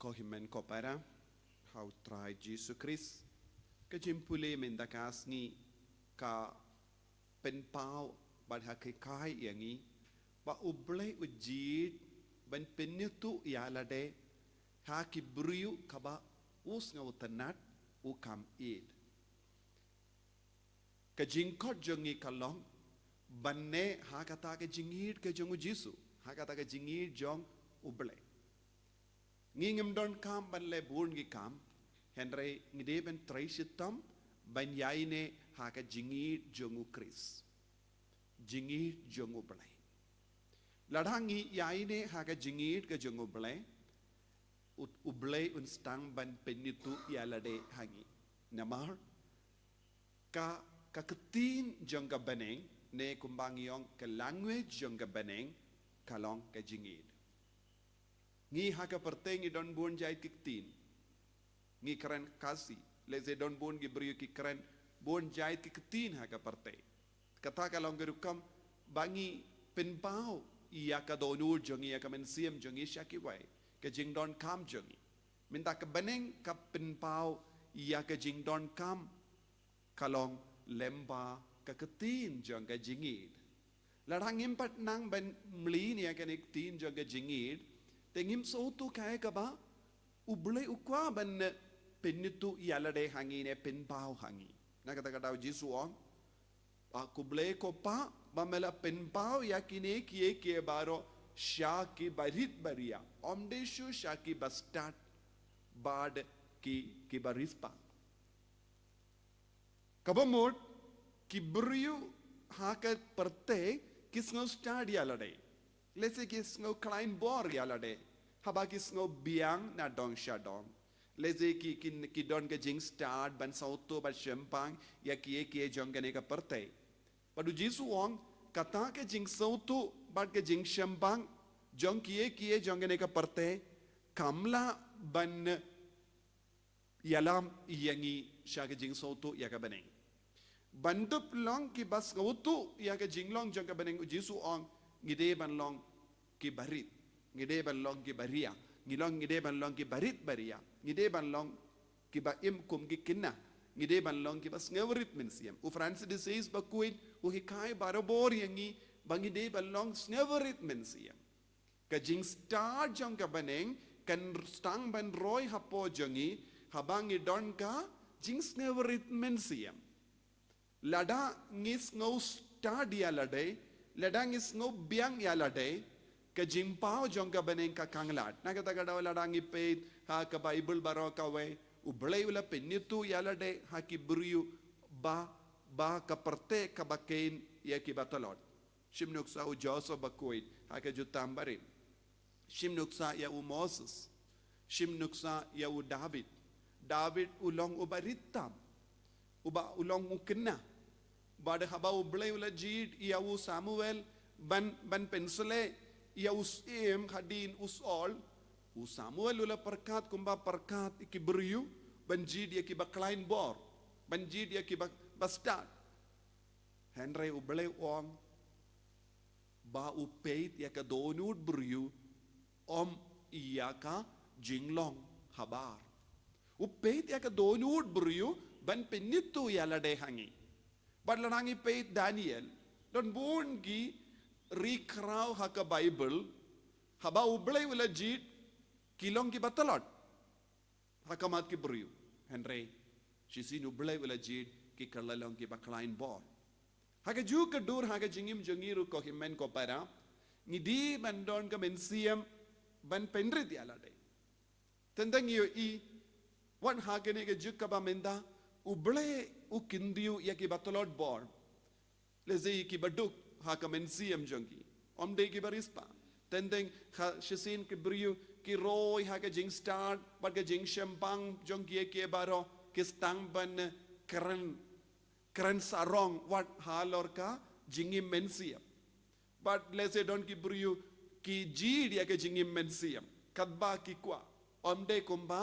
Kohimen kopara how try Jesus Christ ka jimpule mendakas ni ka penpau bad hakikai yangi ba ublay ujid ban penyutu yalade ha kibriu kaba us ngautanat ukam id ka jingkot jongi kalong banne ha kata ka jingid ka jongu jisu ha kata ka jingid jong ublay ngingem don kam ban le burn gi kam henry ngide ben traisitam ban yaine ha ka jingid jongu Chris jingid jongu ublay ladhangi yaine ha ka jingid ka jongu ublay ublay un stang ban penitu yalade hangi namar ka ketin jong ka baneng ne kumbangiong ka language jong ka baneng kalong ka jingid ngi haka pertengi don bon jai kiktin ngi keren kasi leze don bon gi brio ki keren bon jai kiktin haka perte kata kalong gerukam bangi penpau iya ka donur jongi ya ka mensiem jongi syaki wai ka jingdon kam jongi minta ka beneng ka penpau iya ka jingdon kam kalong lemba ka ketin jong ka jingid larang impat nang ben mli ni ya ka niktin jong ka jingid tengim sotu kaya ka ba ublay ukwa ban penitu yalade hangi ne penpau hangi na kata kata Jisu on kublay ko pa bamela penpau yakine kiye kiye baro shaki barit baria omdeshu shaki bastat bad ki barispa kabamot ki briu haka perte kisno stad yalade let's say kisno klein bor yalade haba kisno biang na dong shadong let's say ki don ke jing start ban sauto ban shempang ya kiye jongane ka perte padu Jisu ong kata ke jing sauto ban ke jing shempang jong kiye jongane ka perte kamla ban yalam yangi shaga jing sauto ya ka baneng bandup long ki bas ngautu ya ka jing long jong ka baneng Jisu ong ngide ban long ki barit ngide ban long ki baria ngide ban long ki barit baria ngide ban long ki ba im kum ki kinna ngide ban long ki bas ngawrit mensiam u Francis de says ba kuit u hikai barabor yangi bangide ban long ngawrit mensiam ka jing star jong ka baneng kan stang ban roy hapo jongi habangi don ka jing ngawrit mensiam lada ngis ngau star dia lade ladang is no biang yalade ka jimpao jong ka baneng ka kanglat na kata kada ladang ipet ha ka Bible baro ka we ublay ula penitu yalade ha ki briu ba ka perte ka baken ya ki batalot shimnuksa u Joseph bakoit ha ka jutambarin shimnuksa ya u Moses shimnuksa ya u David ulong ubaritam uba ulong ukena bada haba ublay ula jid ia u Samuel ban pensele ia us hadin us all u Samuel ula perkat kumba perkat iki beriu ban jid ia ki ba klein bor ban jid ia ki ba bastad Henry ublay ong ba upeit ia ka donut beriu om ia ka jinglong habar upeit ia ka donut beriu ban penitu ia lade hangi badlanangi peit Daniel don born gi rikrau haka Bible haba ublay wala jid kilong ki batalot hakamat ki briu Henry shisin ublay wala jid ki karlalong ki baklain bor haka ju ka dur haka jingim jongiru ko himen ko para ngidi bandon ka mensiam ban penrit yalade tendang yo I wan haka ne ka juk ka ba menda ublay ukindiu ya ki batalot bor leze ki baduk ha ka mensiam jongi omde ki barispa tendeng shisin ki briu ki roy ha ka jing start but ka jing shempang jongi ki baro ki stang ban keren sarong wat halor ka jingi mensiam but leze don ki briu ki jid ya ka jingi mensiam kadba ki kwa omde kumba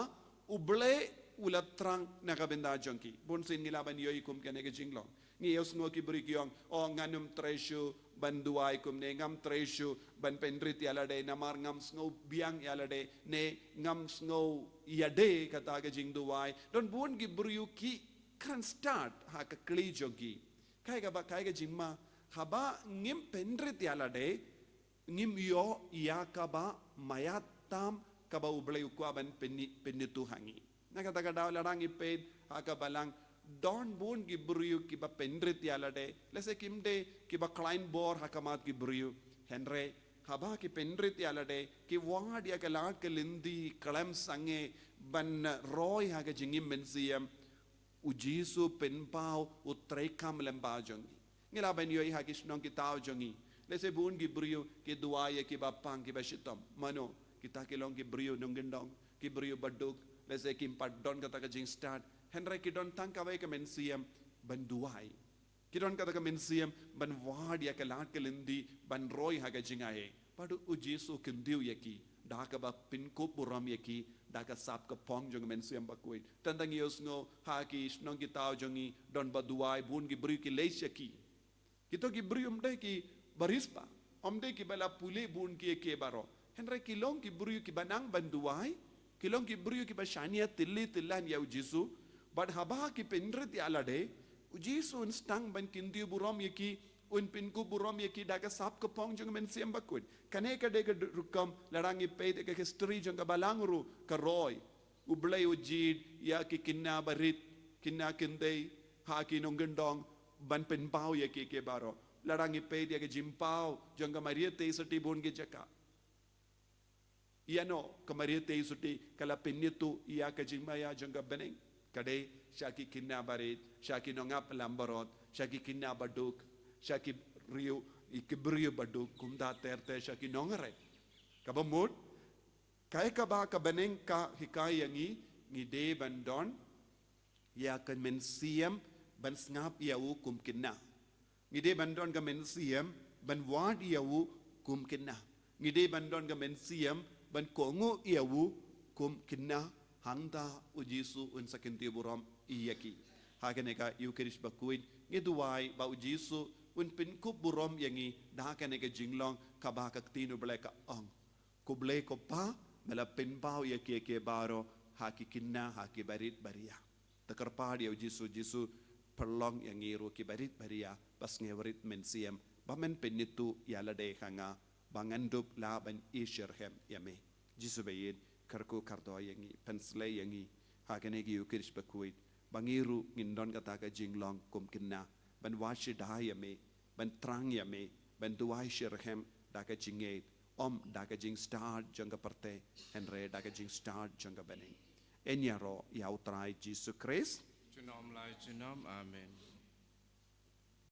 ublay ulat trang nakabenda jongki bunsin ngilaban yoy kum kene ke jinglong ngi yos ngo ki bri kyong o nganum treasure ban duai kum ne ngam tresu ban pendrit yalade namar ngam snow biang yalade ne ngam snow yade kata ga jing duai don buon gi buriu ki kan start ha ka kli jogi kai ga jingma haba ngim pendrit yalade ngim yo ya kaba mayatam kaba ublay ukwa ban penitu hangi nakata daw larang iped haka balang don bon gibruyu kiba pendrit yalade lese kimde kiba klein bor hakamat gibruyu henre haba ki pendrit yalade ki wad ya kalat ke lindi kalam sange ban roy haga jingim mensiam ujisu penpau utrekam lembajong ngila ban yoy hagis nong kitaw jongi lese bon gibruyu ki duaya kiba pang kiba shitam mano kita kilong gibruyu nong gendong gibruyu baduk lese kim padon kata ka jing start Henry kidon tangkawai ke mensiam ban duai kidon kata ke mensiam ban wad ya kelat kelindi ban roy haga jingae padu ujisu kendiu yaki daka ba pinko puram yaki daka sap ke pong jong mensiam bakuin tantang yosno haki snong kitau jongi don ba duai bun gi bri ki leis yaki kito gi bri umde ki barispa omde ki bala pule bun ki ke baro Henry kilong ki bri ki banang ban duai kilong ki bri ki ba shania tillan ya ujisu but haba ki pendrit yalade ujisu un stang ban kindiu buram yaki un pinku buram yaki daga sap ke pong jong men siam bakut kane ka de rukam larangi pe de ka history jong ka balangru ka roy ublay ujid ya ki kinna barit kinna kindei ha ki nonggendong ban pen pau yaki ke baro larangi pe de ka jimpau jong ka maria te sati bon ge jaka iano ka maria te sati kala pennitu ya ka jimaya jong ka beneng Kade shaki kinna barit, shaki nongap lambarot, shaki kinna baduk, shaki riu ikibrio baduk, kumda terte shaki nongare. Kabamut, kaya kaba kabaneng ka hikay yangi ngide bandon, ya kan mensiam ban ngap yau kum kinna. Ngide bandon ka mensiam ban wad yau kum kinna. Ngide bandon ka mensiam ban kongo yau kum kinna. Hangda ujisu un sakinti buram iyaki hakeneka yukirish bakuin ngeduai ba ujisu un pinkup buram yangi dahakeneka jinglong kabaka tinu bleka ong kuble ko pa mala pinpau yaki ke baro haki kinna haki barit baria takarpadi ujisu perlong yangi ro ki barit baria pas ngewarit mensiam bamen penitu yalade hanga bangandup laban ishirhem yame jisu bayin karku kardo yangi penslay yangi hagenegi ukirish bakuit bangiru ngindon kata ka jinglong kum kinna ban washi dayame ban trang yame ban duai shirhem daka jinget om daka jing start janga parte henre daka jing start janga beneng enyaro yautrai Jesus Christ Junom lai junom amen